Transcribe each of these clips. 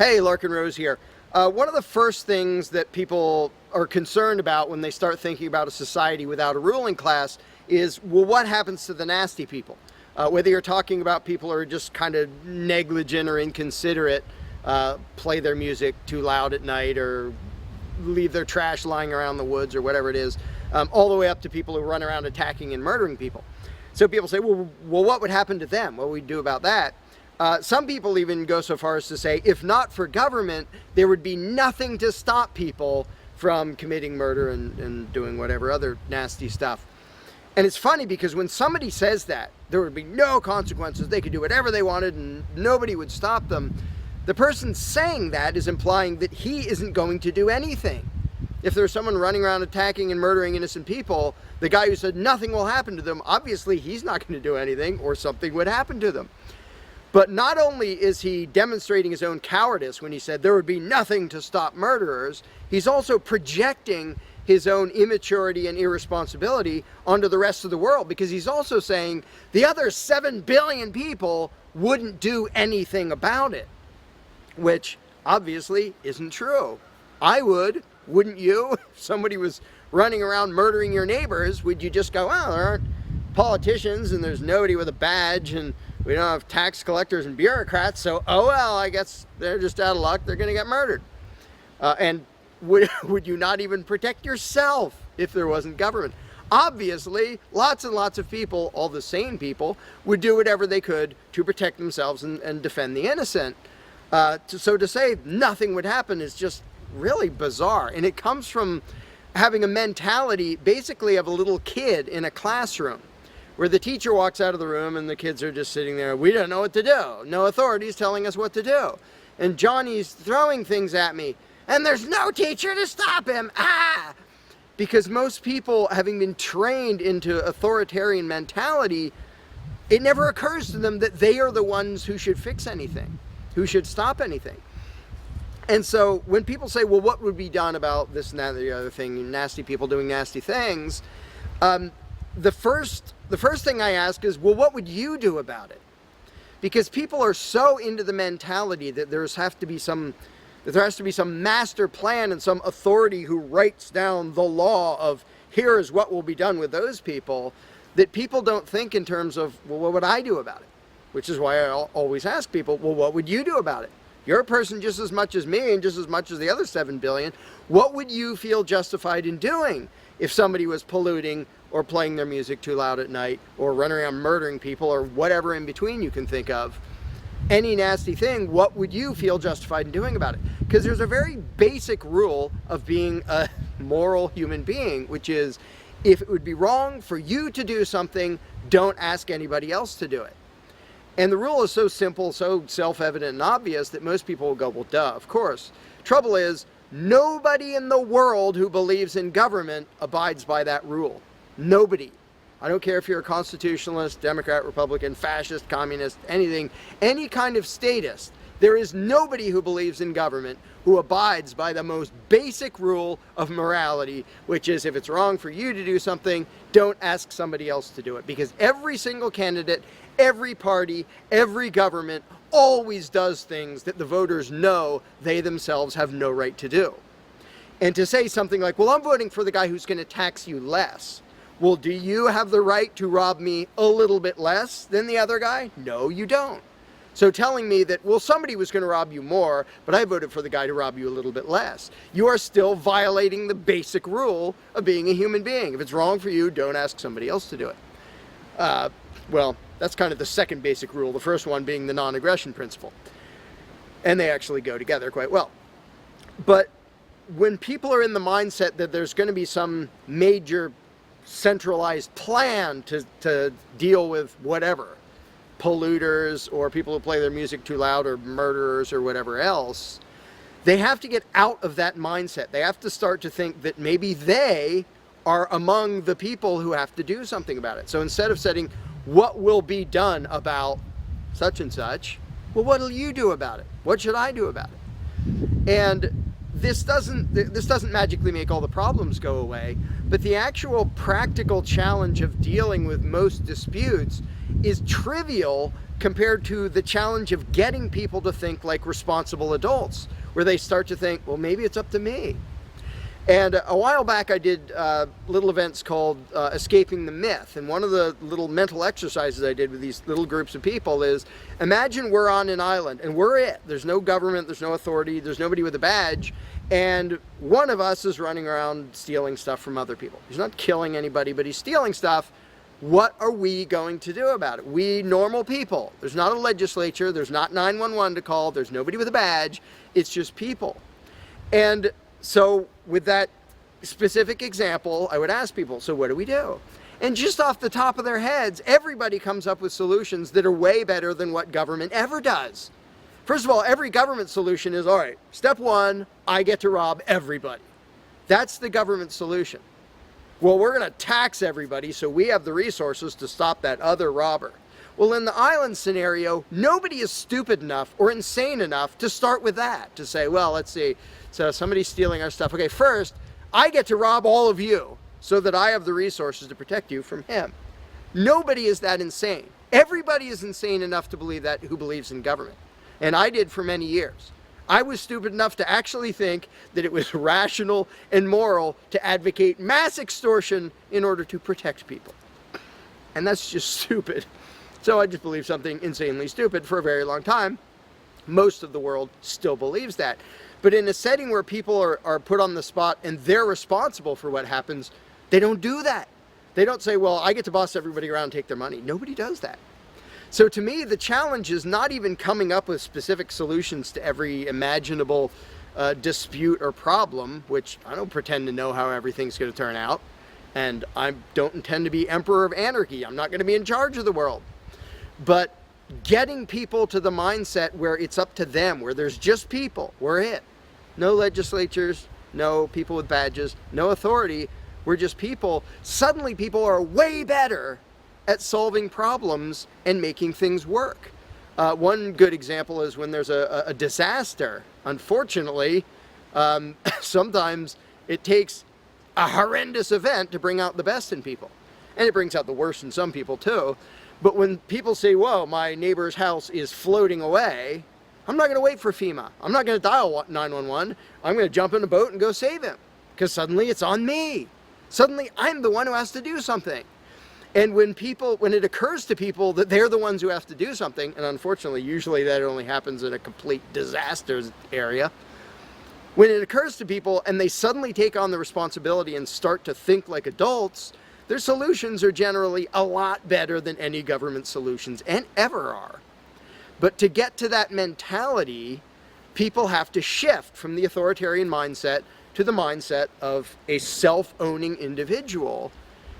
Hey, Larken Rose here. One of the first things that people are concerned about when they start thinking about a society without a ruling class is, well, what happens to the nasty people? Whether you're talking about people who are just kind of negligent or inconsiderate, play their music too loud at night or leave their trash lying around the woods or whatever it is, all the way up to people who run around attacking and murdering people. So people say, well, what would happen to them? What would we do about that? Some people even go so far as to say, if not for government, there would be nothing to stop people from committing murder and doing whatever other nasty stuff. And it's funny because when somebody says that, there would be no consequences, they could do whatever they wanted and nobody would stop them, the person saying that is implying that he isn't going to do anything. If there's someone running around attacking and murdering innocent people, the guy who said nothing will happen to them, obviously he's not going to do anything or something would happen to them. But not only is he demonstrating his own cowardice when he said there would be nothing to stop murderers, he's also projecting his own immaturity and irresponsibility onto the rest of the world, because he's also saying the other 7 billion people wouldn't do anything about it, which obviously isn't true. I would, wouldn't you? If somebody was running around murdering your neighbors, would you just go, well, there aren't politicians and there's nobody with a badge and we don't have tax collectors and bureaucrats, so oh well, I guess they're just out of luck, they're going to get murdered. And would you not even protect yourself if there wasn't government? Obviously, lots and lots of people, all the sane people, would do whatever they could to protect themselves and defend the innocent. So to say nothing would happen is just really bizarre. And it comes from having a mentality basically of a little kid in a classroom, where the teacher walks out of the room and the kids are just sitting there. We don't know what to do. No authority's telling us what to do. And Johnny's throwing things at me. And there's no teacher to stop him. Ah! Because most people, having been trained into authoritarian mentality, it never occurs to them that they are the ones who should fix anything, who should stop anything. And so when people say, well, what would be done about this and that and the other thing, nasty people doing nasty things, the first thing I ask is, well, what would you do about it? Because people are so into the mentality that there has to be some master plan and some authority who writes down the law of here is what will be done with those people, that people don't think in terms of, well, what would I do about it? Which is why I always ask people, well, what would you do about it? You're a person just as much as me and just as much as the other 7 billion. What would you feel justified in doing if somebody was polluting or playing their music too loud at night or running around murdering people or whatever in between you can think of? Any nasty thing, what would you feel justified in doing about it? Because there's a very basic rule of being a moral human being, which is if it would be wrong for you to do something, don't ask anybody else to do it. And the rule is so simple, so self-evident and obvious that most people will go, well, duh, of course. Trouble is, nobody in the world who believes in government abides by that rule. Nobody. I don't care if you're a constitutionalist, Democrat, Republican, fascist, communist, anything, any kind of statist. There is nobody who believes in government who abides by the most basic rule of morality, which is if it's wrong for you to do something, don't ask somebody else to do it. Because every single candidate, every party, every government always does things that the voters know they themselves have no right to do. And to say something like, well, I'm voting for the guy who's going to tax you less. Well, do you have the right to rob me a little bit less than the other guy? No, you don't. So telling me that, well, somebody was going to rob you more, but I voted for the guy to rob you a little bit less, you are still violating the basic rule of being a human being. If it's wrong for you, don't ask somebody else to do it. Well, that's kind of the second basic rule, the first one being the non-aggression principle. And they actually go together quite well. But when people are in the mindset that there's going to be some major centralized plan to deal with whatever, polluters or people who play their music too loud or murderers or whatever else, they have to get out of that mindset. They have to start to think that maybe they are among the people who have to do something about it. So instead of saying, what will be done about such and such, well, what will you do about it? What should I do about it? And this doesn't magically make all the problems go away, but the actual practical challenge of dealing with most disputes is trivial compared to the challenge of getting people to think like responsible adults, where they start to think, well, maybe it's up to me. And a while back I did little events called Escaping the Myth. And one of the little mental exercises I did with these little groups of people is, imagine we're on an island and we're it. There's no government, there's no authority, there's nobody with a badge. And one of us is running around stealing stuff from other people. He's not killing anybody, but he's stealing stuff. What are we going to do about it? We normal people. There's not a legislature, there's not 911 to call, there's nobody with a badge. It's just people. And so with that specific example, I would ask people, so what do we do? And just off the top of their heads, everybody comes up with solutions that are way better than what government ever does. First of all, every government solution is, all right, step one, I get to rob everybody. That's the government solution. Well, we're going to tax everybody so we have the resources to stop that other robber. Well, in the island scenario, nobody is stupid enough or insane enough to start with that, to say, well, let's see, so somebody's stealing our stuff. Okay, first, I get to rob all of you so that I have the resources to protect you from him. Nobody is that insane. Everybody is insane enough to believe that who believes in government. And I did for many years. I was stupid enough to actually think that it was rational and moral to advocate mass extortion in order to protect people. And that's just stupid. So I just believed something insanely stupid for a very long time. Most of the world still believes that. But in a setting where people are put on the spot and they're responsible for what happens, they don't do that. They don't say, well, I get to boss everybody around and take their money. Nobody does that. So to me, the challenge is not even coming up with specific solutions to every imaginable dispute or problem, which I don't pretend to know how everything's going to turn out. And I don't intend to be emperor of anarchy. I'm not going to be in charge of the world. But getting people to the mindset where it's up to them, where there's just people, we're it. No legislatures, no people with badges, no authority, we're just people. Suddenly people are way better at solving problems and making things work. One good example is when there's a disaster. Unfortunately, sometimes it takes a horrendous event to bring out the best in people. And it brings out the worst in some people too. But when people say, whoa, my neighbor's house is floating away, I'm not going to wait for FEMA. I'm not going to dial 911. I'm going to jump in a boat and go save him. Because suddenly it's on me. Suddenly I'm the one who has to do something. And when it occurs to people that they're the ones who have to do something, and unfortunately usually that only happens in a complete disaster area, when it occurs to people and they suddenly take on the responsibility and start to think like adults, their solutions are generally a lot better than any government solutions and ever are. But to get to that mentality, people have to shift from the authoritarian mindset to the mindset of a self-owning individual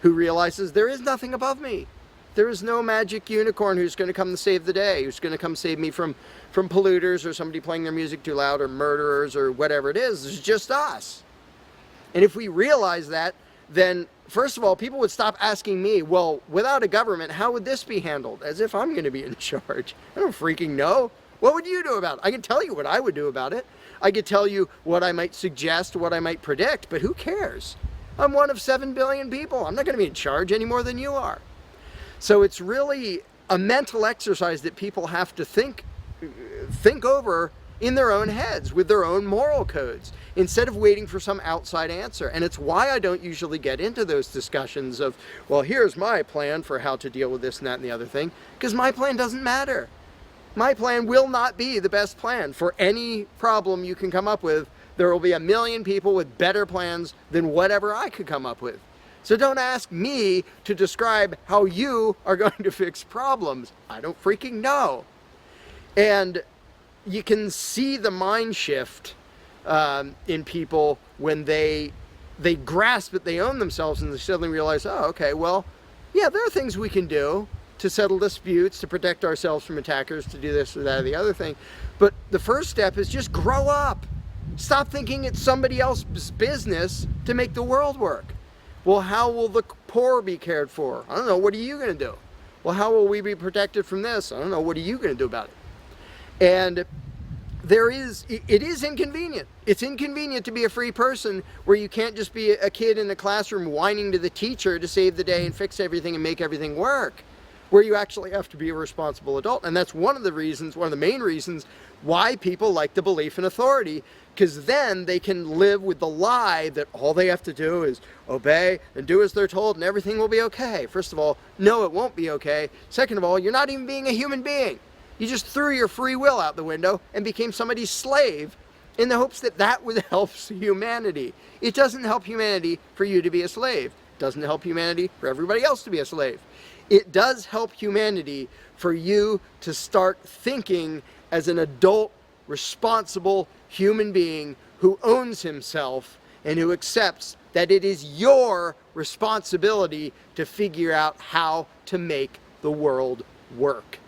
who realizes there is nothing above me. There is no magic unicorn who's going to come to save the day, who's going to come save me from polluters or somebody playing their music too loud or murderers or whatever it is. It's just us. And if we realize that, then first of all, people would stop asking me, well, without a government, how would this be handled? As if I'm going to be in charge. I don't freaking know. What would you do about it? I can tell you what I would do about it. I could tell you what I might suggest, what I might predict, but who cares? I'm one of 7 billion people. I'm not going to be in charge any more than you are. So it's really a mental exercise that people have to think over in their own heads with their own moral codes instead of waiting for some outside answer. And it's why I don't usually get into those discussions of, well, here's my plan for how to deal with this and that and the other thing, because my plan doesn't matter. My plan will not be the best plan for any problem you can come up with. There will be a million people with better plans than whatever I could come up with. So don't ask me to describe how you are going to fix problems. I don't freaking know. And you can see the mind shift in people when they grasp that they own themselves and they suddenly realize, oh, okay, well, yeah, there are things we can do to settle disputes, to protect ourselves from attackers, to do this or that or the other thing. But the first step is just grow up. Stop thinking it's somebody else's business to make the world work. Well, how will the poor be cared for? I don't know. What are you going to do? Well, how will we be protected from this? I don't know. What are you going to do about it? And it is inconvenient. It's inconvenient to be a free person where you can't just be a kid in a classroom whining to the teacher to save the day and fix everything and make everything work. where you actually have to be a responsible adult. And that's one of the reasons, one of the main reasons why people like the belief in authority, because then they can live with the lie that all they have to do is obey and do as they're told and everything will be okay. First of all, no, it won't be okay. Second of all, you're not even being a human being. You just threw your free will out the window and became somebody's slave in the hopes that that would help humanity. It doesn't help humanity for you to be a slave. It doesn't help humanity for everybody else to be a slave. It does help humanity for you to start thinking as an adult, responsible human being who owns himself and who accepts that it is your responsibility to figure out how to make the world work.